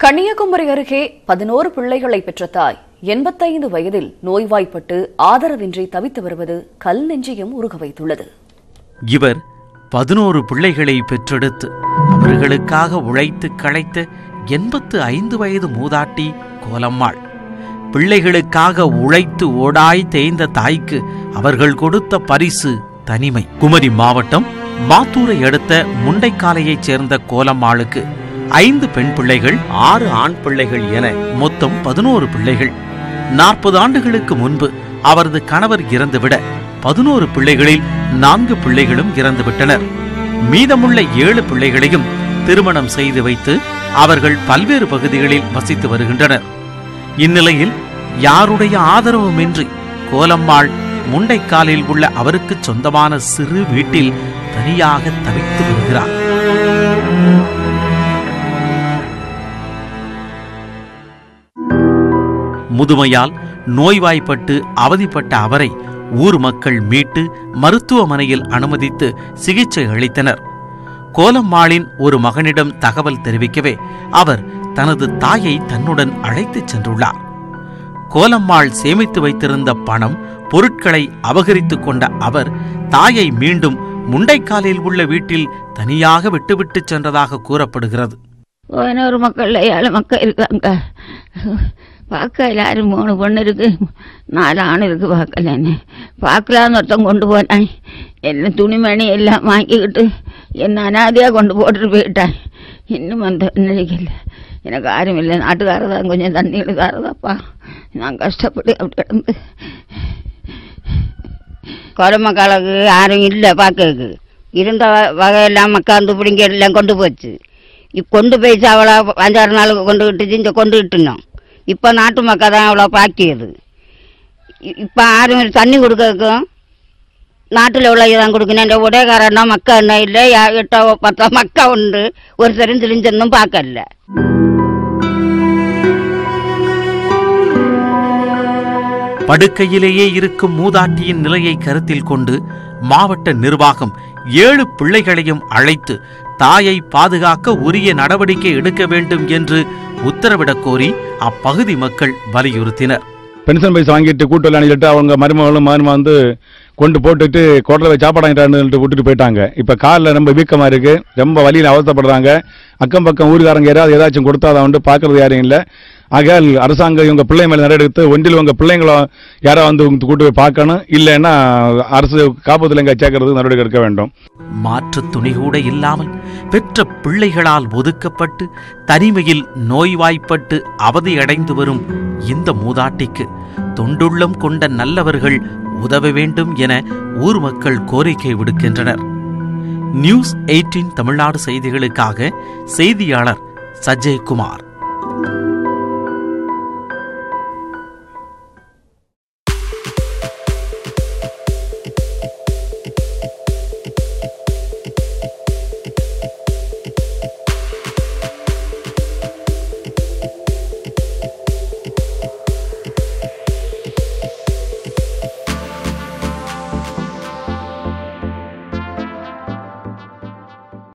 கன்னியாகுமரி அருகே 11 பிள்ளைகளை பெற்ற தாய் 85 வயதில் நோய்வாய்ப்பட்டு ஆதரவின்றி தவித்து வருவது கல் நெஞ்சையும் உருக வைத்துள்ளது. இவர் 11 பிள்ளைகளை பெற்றெடுத்து அவர்களுக்காக உழைத்து களைத்த 85 வயது மூதாட்டி கோலம்மாள். பிள்ளைகளுக்காக உழைத்து ஓடாய் தேய்ந்த தாய்க்கு அவர்கள் கொடுத்த பரிசு தனிமை. குமரி மாவட்டம் மாத்தூரை அடுத்த முண்டைக்காலையைச் சேர்ந்த கோலம்மாளுக்கு 5 பெண் பிள்ளைகள் 6 ஆண் பிள்ளைகள் என மொத்தம் 11 பிள்ளைகள். 40 ஆண்டுகளுக்கு முன்பு அவரது கணவர் இறந்துவிட 11 பிள்ளைகளில் 4 பிள்ளைகளும் இறந்துவிட்டனர். மீதமுள்ள 7 பிள்ளைகளையும் திருமணம் செய்து வைத்து அவர்கள் பல்வேறு பகுதிகளில் வசித்து வருகின்றனர். இந்நிலையில் யாருடைய ஆதரவுமின்றி கோலம்மாள் முண்டைக்காலில் உள்ள அவருக்கு சொந்தமான சிறு வீட்டில் தனியாக தவித்து வருகிறார். முதுமையால் நோய்வாய்ப்பட்டு அவதிப்பட்ட அவரை ஊர் மக்கள் மீட்டு மருத்துவமனையில் அனுமதித்து சிகிச்சை அளித்தனர். கோலம்மாளின் ஒரு மகனிடம் தகவல் தெரிவிக்கவே அவர் தனது தாயை தன்னுடன் அழைத்துச் சென்றுள்ளார். கோலம்மாள் சேமித்து வைத்திருந்த பணம் பொருட்களை அபகரித்துக் கொண்ட அவர் தாயை மீண்டும் முண்டைக்காலில் உள்ள வீட்டில் தனியாக விட்டுவிட்டு சென்றதாக கூறப்படுகிறது. ஒரு மக்கள் 7 மக்கள் இருக்காங்க. பார்க்க எல்லாரும் 3 பொண்ணு இருக்கு, 4 ஆண் இருக்கு. பார்க்கலன்னு பார்க்கலான்னு ஒருத்தன் கொண்டு போனேன். எல்லாம் துணிமணி எல்லாம் வாங்கிக்கிட்டு என்ன அனாதையாக கொண்டு போட்டுட்டு போயிட்டேன். இன்னும் அந்த நினைக்கல. எனக்கு யாரும் இல்லை. நாட்டுக்காரதான் கொஞ்சம் தண்ணி எடுக்காரதாப்பா. நான் கஷ்டப்பட்டு அப்படி கிடந்து கொலமக்காலுக்கு யாரும் இல்லை. பார்க்கறதுக்கு இருந்த வகையெல்லாம் மக்காந்து பிடிங்க எல்லாம் கொண்டு போச்சு. இப்போ கொண்டு போய் அவளை 5-6 நாளுக்கு கொண்டுக்கிட்டு இங்கே கொண்டுக்கிட்டுனோம். இப்போ நாட்டு மக்கள் தான் அவ்வளோ பாக்கியது. இப்போ யாரும் தண்ணி கொடுக்கறதுக்கும் நாட்டில் உள்ள இதான் கொடுக்கணும். இந்த உடையக்காரன்னா மக்கா என்ன இல்லை, 8-10 மக்கா உண்டு. ஒரு தெரிஞ்சிருந்தும் பார்க்கல. படுக்கையிலேயே இருக்கும் மூதாட்டியின் நிலையை கருத்தில் கொண்டு மாவட்ட நிர்வாகம் 7 பிள்ளைகளையும் அழைத்து தாயை பாதுகாக்க உரிய நடவடிக்கை எடுக்க வேண்டும் என்று உத்தரவிடக் கோரி அப்பகுதி மக்கள் வலியுறுத்தினர். பென்ஷன் பைசா வாங்கிட்டு கூட்டு விளையாடிட்டு அவங்க மருமகளும் வந்து கொண்டு போட்டுட்டு கோட்டை போய் சாப்பாடாங்கிட்டு விட்டுட்டு போயிட்டாங்க. இப்போ காலில் ரொம்ப வீக்கமாக இருக்கு, ரொம்ப வலியில் அவசப்படுறாங்க. அக்கம் பக்கம் ஊருக்காரங்க யாராவது ஏதாச்சும் கொடுத்தா அதை வந்து பார்க்கறது யாரும் இல்லை. ஆகையால் அரசாங்கம் இவங்க பிள்ளை மேலே நிறைய எடுத்து ஒன்றில் உங்க பிள்ளைங்களோ யாராவது வந்து கூட்டு போய் பார்க்கணும். இல்லைன்னா அரசு காப்பத்தில் எங்க சேர்க்கறது நடவடிக்கை எடுக்க வேண்டும். மாற்று துணி கூட இல்லாமல் பெற்ற பிள்ளைகளால் ஒதுக்கப்பட்டு தனிமையில் நோய்வாய்ப்பட்டு அவதியடைந்து வரும் இந்த மூதாட்டிக்கு தொண்டுள்ளம் கொண்ட நல்லவர்கள் உதவ வேண்டும் என ஊர் மக்கள் கோரிக்கை விடுக்கின்றனர். நியூஸ் 18 தமிழ்நாடு செய்திகளுக்காக செய்தியாளர் சஜய்குமார்.